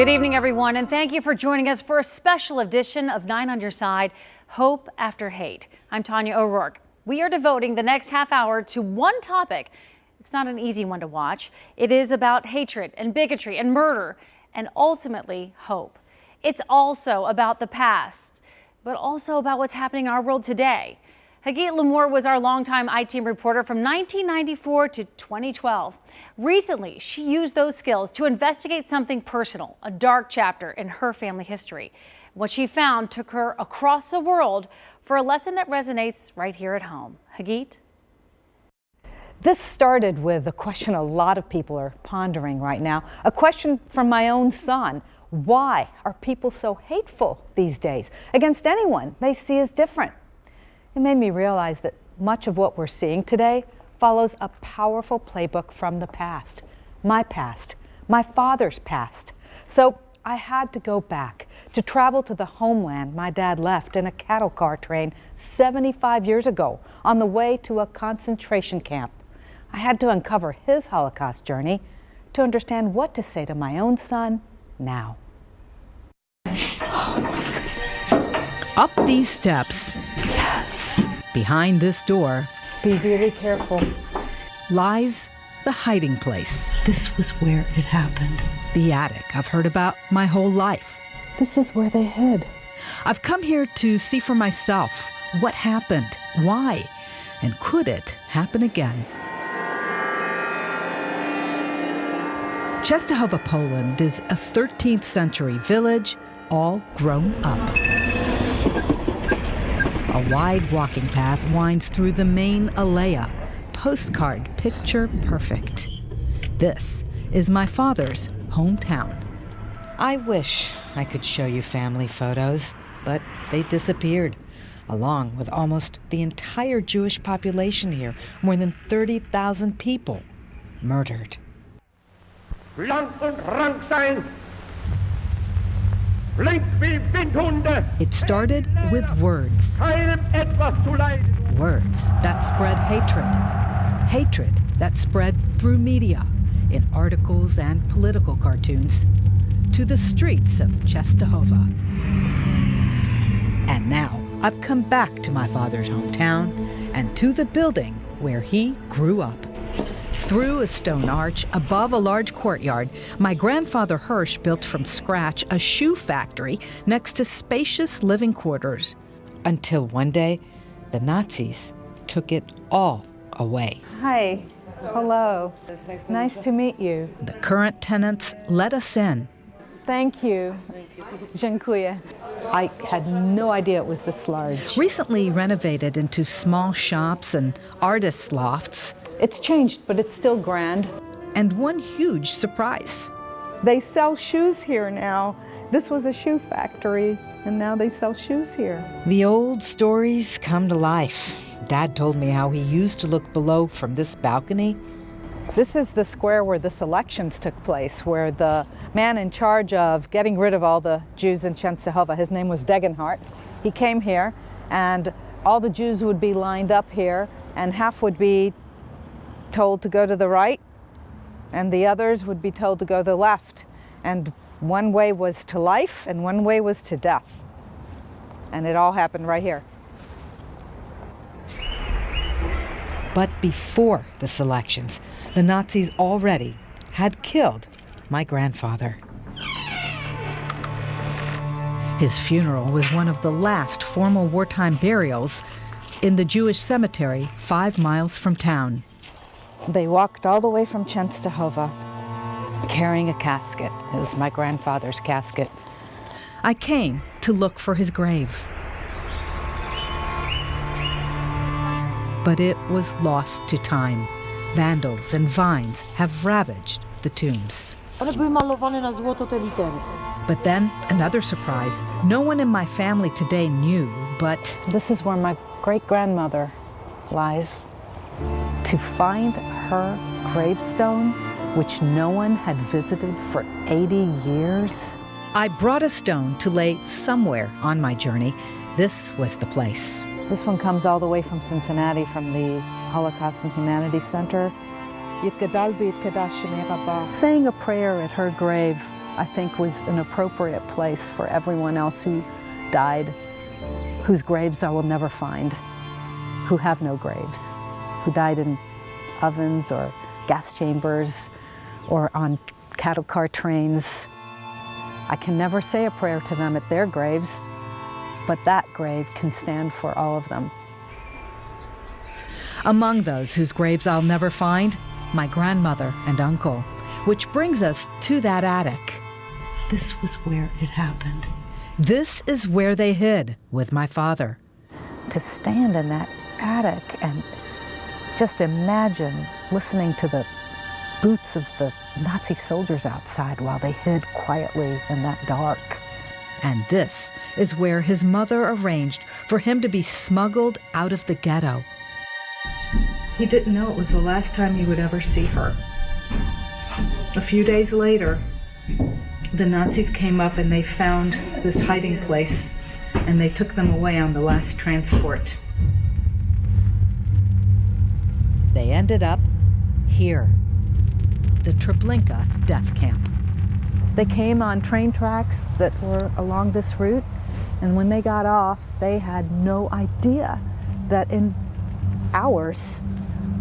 Good evening, everyone, and thank you for joining us for a special edition of 9 on Your Side, Hope After Hate. I'm Tanya O'Rourke. We are devoting the next half hour to one topic. It's not an easy one to watch. It is about hatred and bigotry and murder and ultimately hope. It's also about the past, but also about what's happening in our world today. Hagit Limor was our longtime I-Team reporter from 1994 to 2012. Recently, she used those skills to investigate something personal, a dark chapter in her family history. What she found took her across the world for a lesson that resonates right here at home. Hagit? This started with a question a lot of people are pondering right now, a question from my own son. Why are people so hateful these days against anyone they see as different? It made me realize that much of what we're seeing today follows a powerful playbook from the past, my father's past. So I had to go back to travel to the homeland my dad left in a cattle car train 75 years ago on the way to a concentration camp. I had to uncover his Holocaust journey to understand what to say to my own son now. Oh my goodness. Up these steps. Yes. Behind this door. Be really careful. Lies the hiding place. This was where it happened. The attic I've heard about my whole life. This is where they hid. I've come here to see for myself what happened, why, and could it happen again? Częstochowa, Poland is a 13th century village all grown up. A wide walking path winds through the main alea, postcard picture perfect. This is my father's hometown. I wish I could show you family photos, but they disappeared, along with almost the entire Jewish population here, more than 30,000 people murdered. Lang und rank sein. Flink wie Windhunde. It started with words. Keinem etwas zu leiden. Words that spread hatred. Hatred that spread through media, in articles and political cartoons, to the streets of Częstochowa. And now I've come back to my father's hometown and to the building where he grew up. Through a stone arch above a large courtyard, my grandfather Hirsch built from scratch a shoe factory next to spacious living quarters. Until one day, the Nazis took it all away. Hi. Hello. Nice to meet you. The current tenants let us in. Thank you. Dziękuję. I had no idea it was this large. Recently renovated into small shops and artists' lofts. It's changed, but it's still grand. And one huge surprise. They sell shoes here now. This was a shoe factory, and now they sell shoes here. The old stories come to life. Dad told me how he used to look below from this balcony. This is the square where the selections took place, where the man in charge of getting rid of all the Jews in Częstochowa, his name was Degenhardt. He came here, and all the Jews would be lined up here, and half would be told to go to the right, and the others would be told to go to the left. And one way was to life, and one way was to death. And it all happened right here. But before the selections, the Nazis already had killed my grandfather. His funeral was one of the last formal wartime burials in the Jewish cemetery 5 miles from town. They walked all the way from Częstochowa carrying a casket. It was my grandfather's casket. I came to look for his grave. But it was lost to time. Vandals and vines have ravaged the tombs. One były malowane na złoto te litery. But then another surprise. No one in my family today knew, but this is where my great-grandmother lies. To find her gravestone, which no one had visited for 80 years. I brought a stone to lay somewhere on my journey. This was the place. This one comes all the way from Cincinnati, from the Holocaust and Humanities Center. Saying a prayer at her grave I think was an appropriate place for everyone else who died, whose graves I will never find, who have no graves, who died in ovens or gas chambers or on cattle car trains. I can never say a prayer to them at their graves, but that grave can stand for all of them. Among those whose graves I'll never find, my grandmother and uncle, which brings us to that attic. This was where it happened. This is where they hid with my father. To stand in that attic and just imagine listening to the boots of the Nazi soldiers outside while they hid quietly in that dark. And this is where his mother arranged for him to be smuggled out of the ghetto. He didn't know it was the last time he would ever see her. A few days later, the Nazis came up and they found this hiding place and they took them away on the last transport. They ended up here, the Treblinka death camp. They came on train tracks that were along this route, and when they got off, they had no idea that in hours,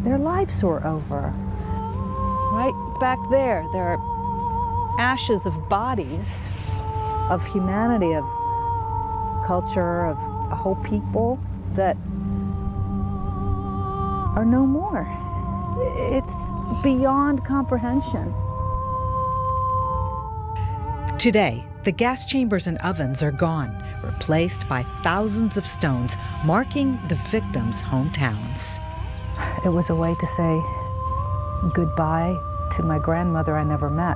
their lives were over. Right back there are ashes of bodies, of humanity, of culture, of a whole people that are no more. It's beyond comprehension. Today, the gas chambers and ovens are gone, replaced by thousands of stones marking the victims' hometowns. It was a way to say goodbye to my grandmother I never met.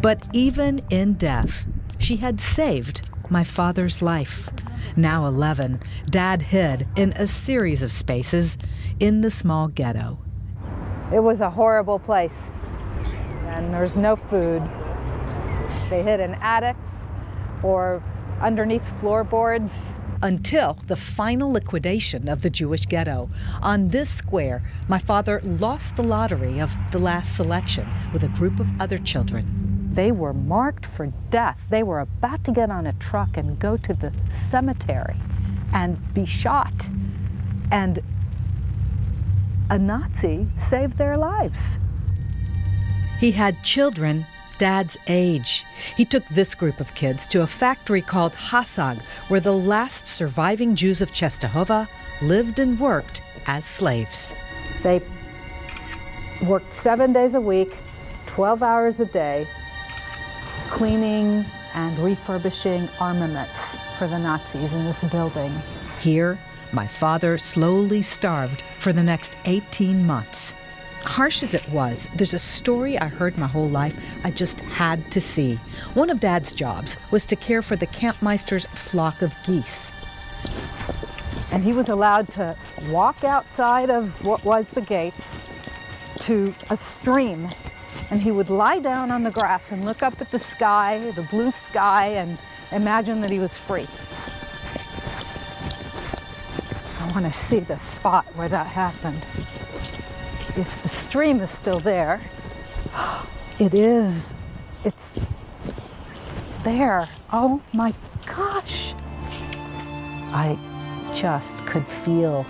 But even in death, she had saved my father's life. Now 11, Dad hid in a series of spaces in the small ghetto. It was a horrible place, and there's no food. They hid in attics or underneath floorboards. Until the final liquidation of the Jewish ghetto. On this square, my father lost the lottery of the last selection with a group of other children. They were marked for death. They were about to get on a truck and go to the cemetery and be shot. And a Nazi saved their lives. He had children Dad's age. He took this group of kids to a factory called Hasag, where the last surviving Jews of Czestochowa lived and worked as slaves. They worked 7 days a week, 12 hours a day, cleaning and refurbishing armaments for the Nazis in this building. Here, my father slowly starved for the next 18 months. Harsh as it was, there's a story I heard my whole life I just had to see. One of Dad's jobs was to care for the campmeister's flock of geese. And he was allowed to walk outside of what was the gates to a stream. And he would lie down on the grass and look up at the sky, the blue sky, and imagine that he was free. I want to see the spot where that happened. If the stream is still there, it is. It's there. Oh my gosh. I just could feel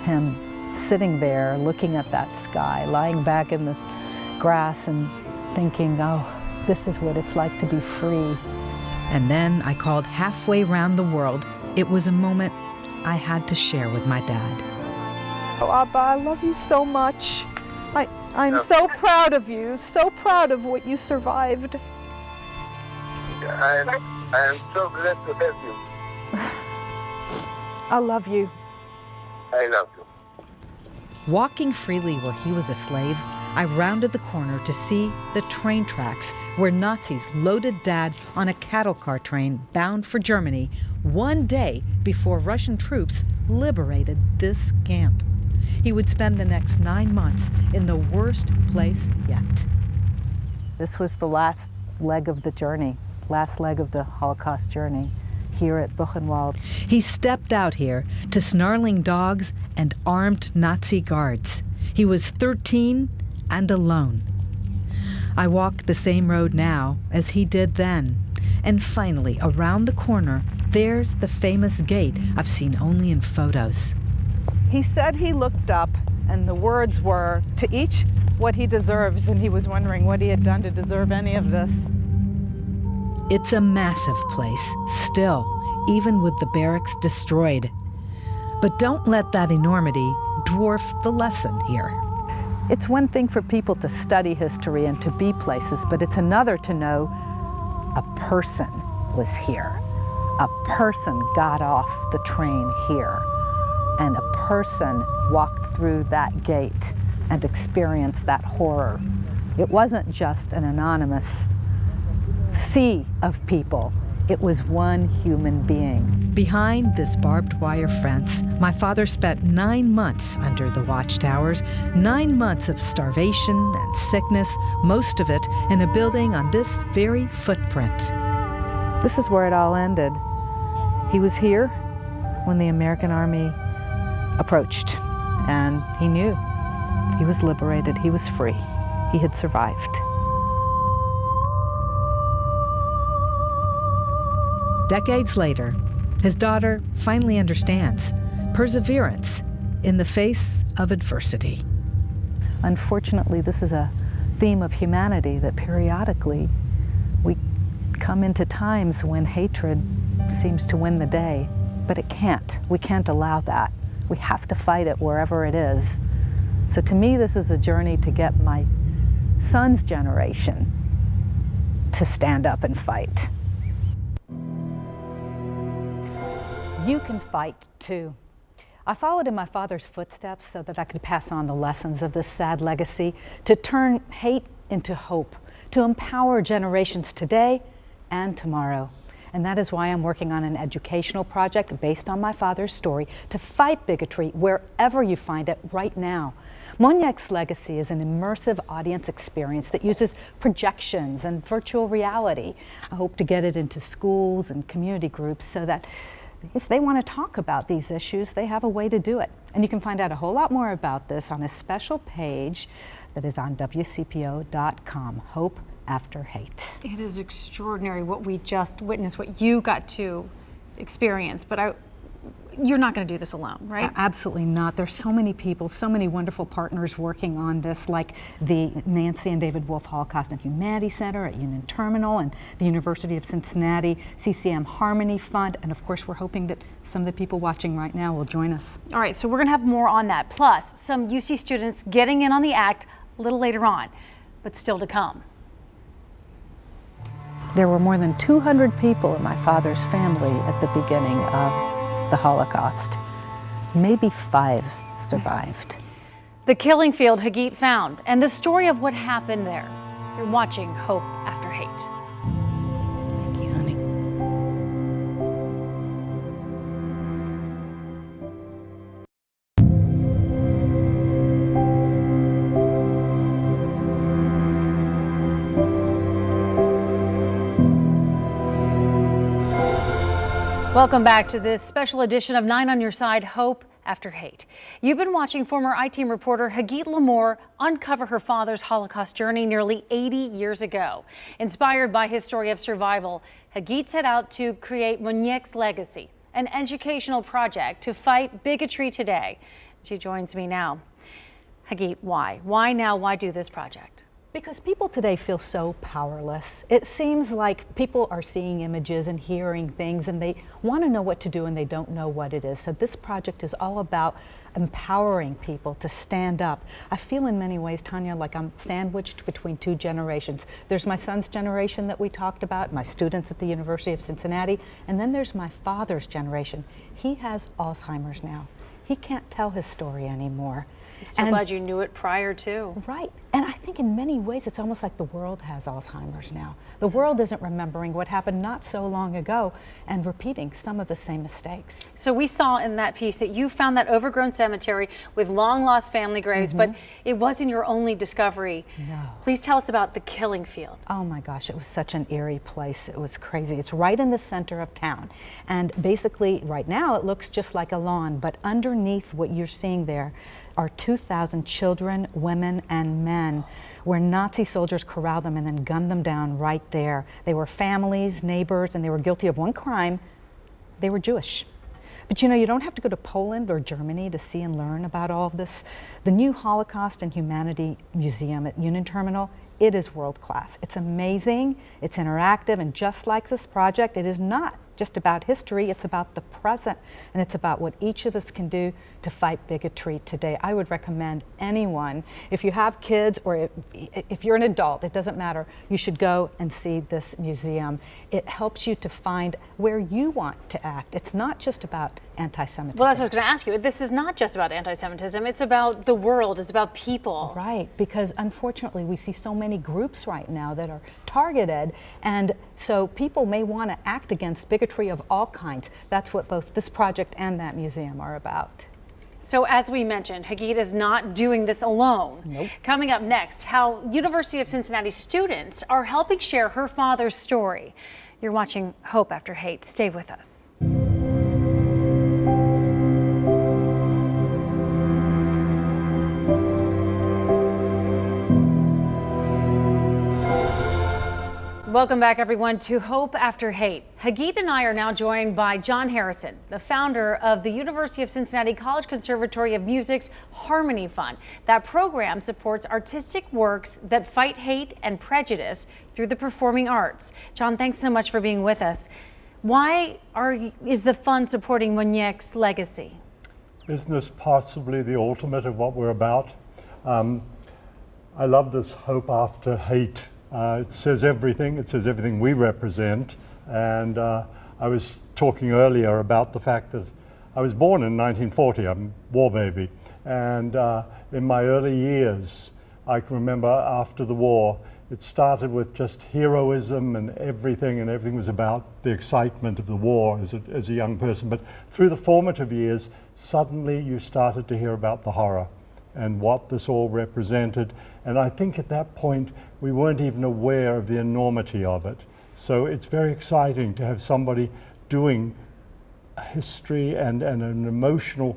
him sitting there looking at that sky, lying back in the grass and thinking, oh, this is what it's like to be free. And then I called halfway round the world. It was a moment I had to share with my dad. Oh, Abba, I love you so much. I'm so proud of you, so proud of what you survived. I am so glad to have you. I love you. I love you. Walking freely where he was a slave, I rounded the corner to see the train tracks where Nazis loaded Dad on a cattle car train bound for Germany 1 day before Russian troops liberated this camp. He would spend the next 9 months in the worst place yet. This was the last leg of the journey, last leg of the Holocaust journey here at Buchenwald. He stepped out here to snarling dogs and armed Nazi guards. He was 13 and alone. I walk the same road now as he did then. And finally, around the corner, there's the famous gate I've seen only in photos. He said he looked up, and the words were, "To each what he deserves," and he was wondering what he had done to deserve any of this. It's a massive place, still, even with the barracks destroyed. But don't let that enormity dwarf the lesson here. It's one thing for people to study history and to be places, but it's another to know a person was here. A person got off the train here, and a person walked through that gate and experienced that horror. It wasn't just an anonymous sea of people. It was one human being. Behind this barbed wire fence, my father spent 9 months under the watchtowers, 9 months of starvation and sickness, most of it in a building on this very footprint. This is where it all ended. He was here when the American army approached, and he knew he was liberated, he was free, he had survived. Decades later, his daughter finally understands perseverance in the face of adversity. Unfortunately, this is a theme of humanity that periodically we come into times when hatred seems to win the day, but it can't. We can't allow that. We have to fight it wherever it is. So to me, this is a journey to get my son's generation to stand up and fight. You can fight too. I followed in my father's footsteps so that I could pass on the lessons of this sad legacy, to turn hate into hope, to empower generations today and tomorrow. And that is why I'm working on an educational project based on my father's story to fight bigotry wherever you find it right now. Monique's legacy is an immersive audience experience that uses projections and virtual reality. I hope to get it into schools and community groups so that if they want to talk about these issues, they have a way to do it. And you can find out a whole lot more about this on a special page that is on WCPO.com, Hope After Hate. It is extraordinary what we just witnessed, what you got to experience, but you're not going to do this alone, right? Absolutely not. There's so many people, so many wonderful partners working on this, like the Nancy and David Wolf Holocaust and Humanity Center at Union Terminal and the University of Cincinnati, CCM Harmony Fund, and of course we're hoping that some of the people watching right now will join us. All right, so we're going to have more on that, plus some UC students getting in on the act a little later on, but still to come. There were more than 200 people in my father's family at the beginning of the Holocaust. Maybe 5 survived. The killing field Hagit found and the story of what happened there. You're watching Hope After Hate. Thank you, honey. Welcome back to this special edition of 9 on Your Side, Hope After Hate. You've been watching former I-Team reporter Hagit Limor uncover her father's Holocaust journey nearly 80 years ago. Inspired by his story of survival, Hagit set out to create Monique's legacy, an educational project to fight bigotry today. She joins me now. Hagit, why? Why now? Why do this project? Because people today feel so powerless. It seems like people are seeing images and hearing things and they want to know what to do and they don't know what it is. So this project is all about empowering people to stand up. I feel in many ways, Tanya, like I'm sandwiched between 2 generations. There's my son's generation that we talked about, my students at the University of Cincinnati, and then there's my father's generation. He has Alzheimer's now. He can't tell his story anymore. I'm so glad you knew it prior to. Right. And I think in many ways it's almost like the world has Alzheimer's now. The world isn't remembering what happened not so long ago and repeating some of the same mistakes. So we saw in that piece that you found that overgrown cemetery with long lost family graves, but it wasn't your only discovery. No. Please tell us about the killing field. Oh my gosh, it was such an eerie place. It was crazy. It's right in the center of town. And basically right now it looks just like a lawn, but underneath what you're seeing there are 2,000 children, women, and men men where Nazi soldiers corralled them and then gunned them down right there. They were families, neighbors, and they were guilty of one crime. They were Jewish. But you know, you don't have to go to Poland or Germany to see and learn about all of this. The new Holocaust and Humanity Museum at Union Terminal, it is world class. It's amazing, it's interactive, and just like this project, it is not just about history, it's about the present, and it's about what each of us can do to fight bigotry today. I would recommend anyone, if you have kids or if you're an adult, it doesn't matter, you should go and see this museum. It helps you to find where you want to act. It's not just about anti-Semitism. Well, that's what I was going to ask you. This is not just about anti-Semitism, it's about the world, it's about people. Right, because unfortunately we see so many groups right now that are targeted, and so people may want to act against bigotry of all kinds. That's what both this project and that museum are about. So as we mentioned, Hagit is not doing this alone. Nope. Coming up next, how University of Cincinnati students are helping share her father's story. You're watching Hope After Hate. Stay with us. Welcome back, everyone, to Hope After Hate. Hagit and I are now joined by John Harrison, the founder of the University of Cincinnati College Conservatory of Music's Harmony Fund. That program supports artistic works that fight hate and prejudice through the performing arts. John, thanks so much for being with us. Why is the fund supporting Monique's legacy? Isn't this possibly the ultimate of what we're about? I love this Hope After Hate. It says everything. It says everything we represent. And I was talking earlier about the fact that I was born in 1940. I'm a war baby. And in my early years, I can remember after the war, it started with just heroism and everything was about the excitement of the war as a young person. But through the formative years, suddenly you started to hear about the horror and what this all represented. And I think at that point, we weren't even aware of the enormity of it. So it's very exciting to have somebody doing history and an emotional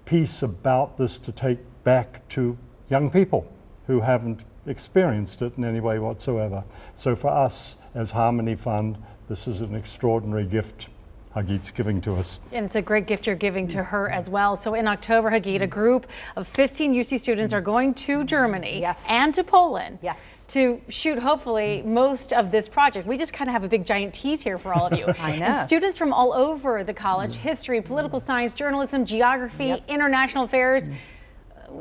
piece about this to take back to young people who haven't experienced it in any way whatsoever. So for us as Harmony Fund, this is an extraordinary gift Hagit's giving to us. And it's a great gift you're giving to her as well. So in October, Hagit, a group of 15 UC students are going to Germany Yes. and to Poland Yes. to shoot, hopefully, most of this project. We just kind of have a big giant tease here for all of you. I know. And students from all over the college, history, political science, journalism, geography, international affairs,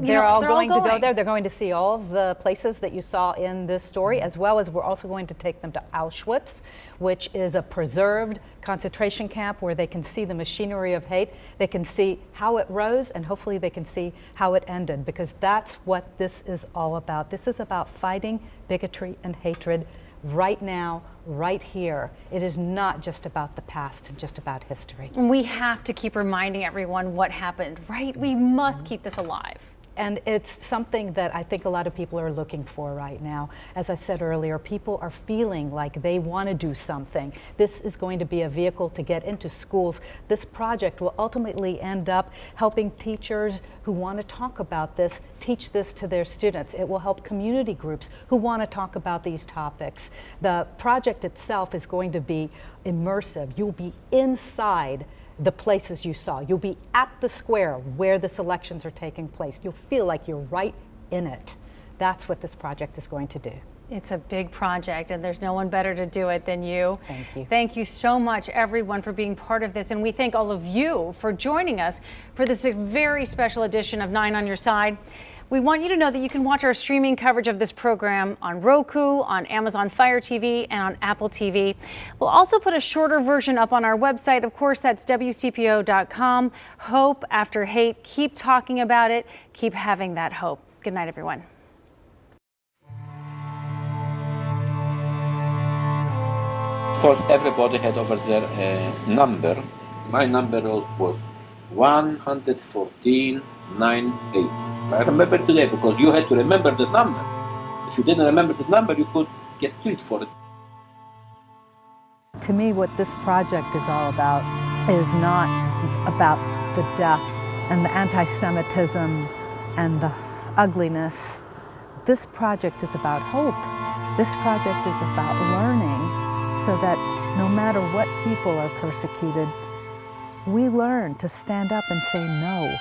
They're all going to go there. They're going to see all of the places that you saw in this story, as well as we're also going to take them to Auschwitz, which is a preserved concentration camp where they can see the machinery of hate. They can see how it rose, and hopefully they can see how it ended, because that's what this is all about. This is about fighting bigotry and hatred right now, right here. It is not just about the past and just about history. We have to keep reminding everyone what happened, right? We must keep this alive. And it's something that I think a lot of people are looking for right now. As I said earlier, people are feeling like they want to do something. This is going to be a vehicle to get into schools. This project will ultimately end up helping teachers who want to talk about this, teach this to their students. It will help community groups who want to talk about these topics. The project itself is going to be immersive. You'll be inside the places you saw. You'll be at the square where the selections are taking place. You'll feel like you're right in it. That's what this project is going to do. It's a big project, and there's no one better to do it than you. Thank you. Thank you so much, everyone, for being part of this. And we thank all of you for joining us for this very special edition of 9 on Your Side. We want you to know that you can watch our streaming coverage of this program on Roku, on Amazon Fire TV, and on Apple TV. We'll also put a shorter version up on our website. Of course, that's WCPO.com. Hope After Hate. Keep talking about it. Keep having that hope. Good night, everyone. Of course, everybody had over there a number. My number was 11498. I remember today because you had to remember the number. If you didn't remember the number, you could get killed for it. To me, what this project is all about is not about the death and the anti-Semitism and the ugliness, This project is about hope. This project is about learning so that no matter what people are persecuted, we learn to stand up and say no.